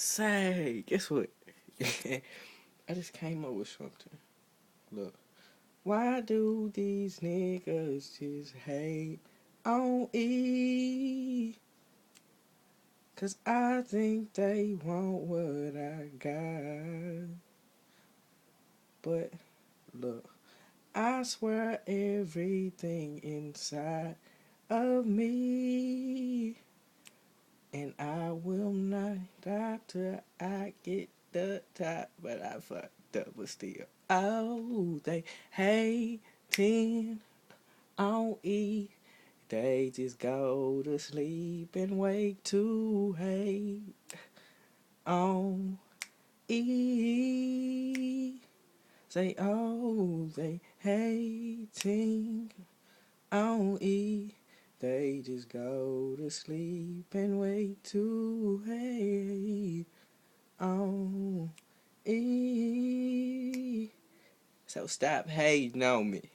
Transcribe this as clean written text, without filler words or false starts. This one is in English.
Say, guess what? I just came up with something. Look, why do these niggas just hate on E? 'Cause I think they want what I got. But look, I swear everything inside of me. And I will not stop till I get the top. But I fucked up, but still. Oh, they hating on E. They just go to sleep and wake to hate on E. Say, oh, they hating on E. They just go to sleep and wait to hate on E. So stop hating on me.